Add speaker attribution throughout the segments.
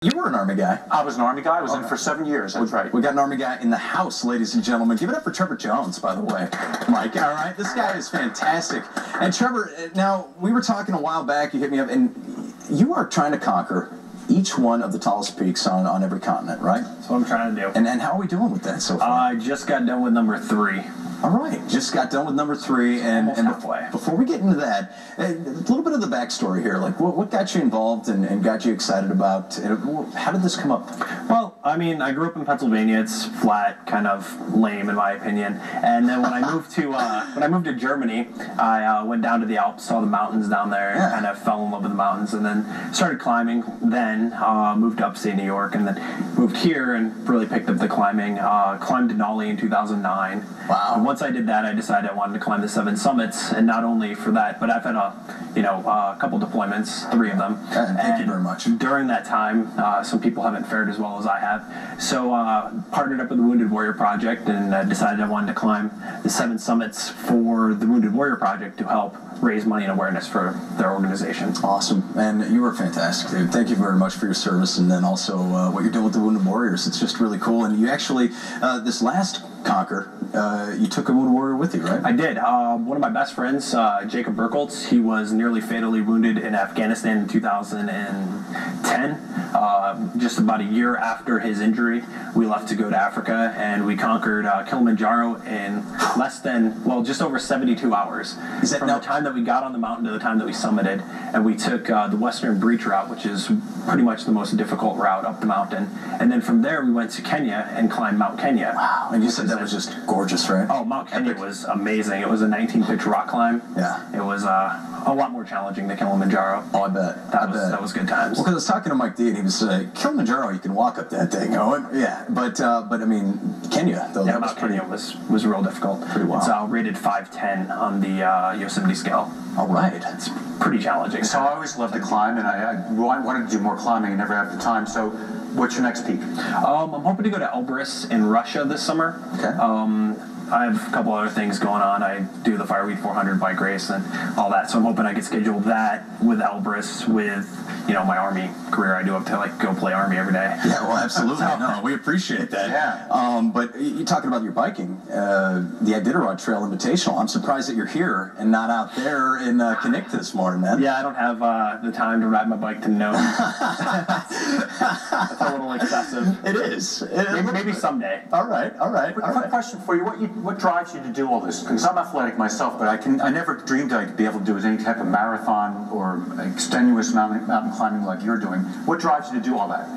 Speaker 1: You were an Army guy.
Speaker 2: I was an Army guy. I was in for 7 years. That's right.
Speaker 1: We got an Army guy in the house, ladies and gentlemen. Give it up for Trevor Jones, by the way. Mike, all right? This guy is fantastic. And Trevor, now, we were talking a while back. You hit me up, and you are trying to conquer each one of the tallest peaks on every continent, right?
Speaker 3: That's what I'm trying to do.
Speaker 1: And how are we doing with that so far?
Speaker 3: I just got done with number 3.
Speaker 1: All right, just got done with number 3, and
Speaker 3: halfway.
Speaker 1: Before we get into that, a little bit of the backstory here. Like, what got you involved and got you excited about? How did this come up?
Speaker 3: Well, I mean, I grew up in Pennsylvania. It's flat, kind of lame in my opinion. And then when I moved to Germany, I went down to the Alps, saw the mountains down there, and kind of fell in love with the mountains. And then started climbing. Then moved to upstate New York, and then moved here and really picked up the climbing. Climbed Denali in 2009.
Speaker 1: Wow.
Speaker 3: And once I did that, I decided I wanted to climb the 7 summits, and not only for that, but I've had a couple deployments, 3 of them.
Speaker 1: Thank you very much.
Speaker 3: During that time, some people haven't fared as well as I have, so partnered up with the Wounded Warrior Project, and decided I wanted to climb the 7 summits for the Wounded Warrior Project to help raise money and awareness for their organization.
Speaker 1: Awesome, and you were fantastic, dude. Thank you very much for your service, and then also what you're doing with the Wounded Warriors. It's just really cool. And you actually, this last Conquer, you took a Wounded Warrior with you, right?
Speaker 3: I did. One of my best friends, Jacob Burkholz, he was nearly fatally wounded in Afghanistan in 2010. Just about a year after his injury, we left to go to Africa, and we conquered Kilimanjaro in less than, well, just over 72 hours.
Speaker 1: Is that
Speaker 3: from the time that we got on the mountain to the time that we summited, and we took the Western Breach route, which is pretty much the most difficult route up the mountain. And then from there, we went to Kenya and climbed Mount Kenya.
Speaker 1: Wow, and you said that was just gorgeous, right?
Speaker 3: Oh, Mount Kenya was amazing. It was a 19-pitch rock climb.
Speaker 1: Yeah.
Speaker 3: It was a lot more challenging than Kilimanjaro.
Speaker 1: Oh, I bet.
Speaker 3: That was good times.
Speaker 1: Well, because I was talking to Mike D, and he was Kilimanjaro, you can walk up that thing. Oh, yeah. But I mean, Kenya, though, that was
Speaker 3: Mount Kenya was real difficult.
Speaker 1: Pretty wild.
Speaker 3: It's rated 510 on the Yosemite scale.
Speaker 1: All right.
Speaker 3: It's pretty challenging.
Speaker 2: So I always loved to climb, and I wanted to do more climbing and never had the time. So what's your next peak?
Speaker 3: I'm hoping to go to Elbrus in Russia this summer.
Speaker 1: Okay.
Speaker 3: I have a couple other things going on. I do the Feburary 400 bike race and all that, so I'm hoping I can schedule that with Elbrus with, my Army career. I do have to go play Army every day.
Speaker 1: Yeah, well, absolutely. No, we appreciate that.
Speaker 2: Yeah.
Speaker 1: But you're talking about your biking, the Iditarod Trail Invitational. I'm surprised that you're here and not out there in Connect this morning, man.
Speaker 3: Yeah, I don't have the time to ride my bike to Nome. That's a little excessive.
Speaker 1: It is.
Speaker 3: Maybe someday.
Speaker 1: All right.
Speaker 2: Quick question for you. What drives you to do all this? Because I'm athletic myself, but I never dreamed I'd be able to do any type of marathon or extenuous mountain climbing like you're doing. What drives you to do all that?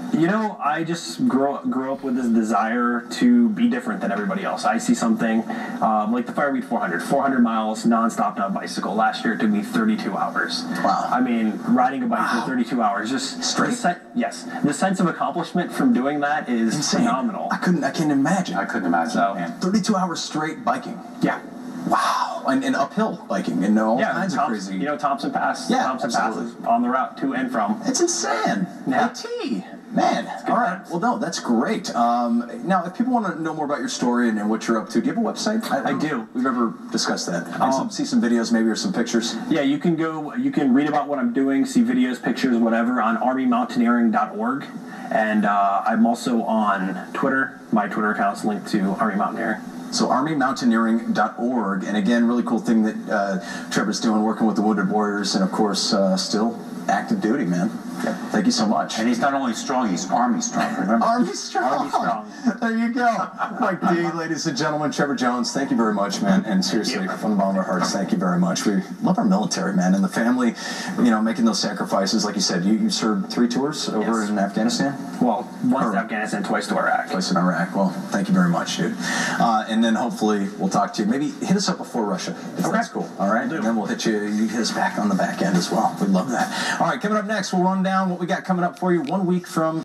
Speaker 3: I just grew up with this desire to be different than everybody else. I see something like the Feburary 400 miles nonstop on a bicycle. Last year it took me 32 hours.
Speaker 1: Wow.
Speaker 3: I mean, riding a bike for 32 hours, just
Speaker 1: straight.
Speaker 3: Yes, the sense of accomplishment from doing that is
Speaker 1: insane.
Speaker 3: Phenomenal.
Speaker 1: I can't imagine.
Speaker 2: I couldn't imagine.
Speaker 3: So,
Speaker 2: man.
Speaker 1: 32 hours straight biking.
Speaker 3: Yeah.
Speaker 1: Wow. And uphill biking and all kinds of crazy.
Speaker 3: Thompson Pass.
Speaker 1: Yeah,
Speaker 3: Thompson Pass is on the route to and from.
Speaker 1: It's insane.
Speaker 3: Yeah.
Speaker 1: AT. Man, all right. Well, no, that's great. Now, if people want to know more about your story and what you're up to, do you have a website?
Speaker 3: I do.
Speaker 1: We've ever discussed that. See some videos maybe or some pictures?
Speaker 3: Yeah, you can read about what I'm doing, see videos, pictures, whatever, on armymountaineering.org. And I'm also on Twitter. My Twitter account's linked to Army Mountaineering.
Speaker 1: So armymountaineering.org. And again, really cool thing that Trevor's doing, working with the Wounded Warriors, and of course, still active duty, man. Yep. Thank you so much.
Speaker 2: And he's not only strong, he's Army strong, remember?
Speaker 1: Army strong.
Speaker 3: Army strong.
Speaker 1: There you go. Mike D, ladies and gentlemen, Trevor Jones, thank you very much, man. And seriously, from the bottom of our hearts, thank you very much. We love our military, man, and the family, making those sacrifices. Like you said, you served 3 tours over in Afghanistan?
Speaker 3: Well, once to Afghanistan, twice to Iraq.
Speaker 1: Twice in Iraq. Well, thank you very much, dude. And then hopefully we'll talk to you. Maybe hit us up before Russia, if that's cool. All right? And then we'll hit you. You hit us back on the back end as well. We'd love that. All right, coming up next, we'll run down what we got coming up for you 1 week from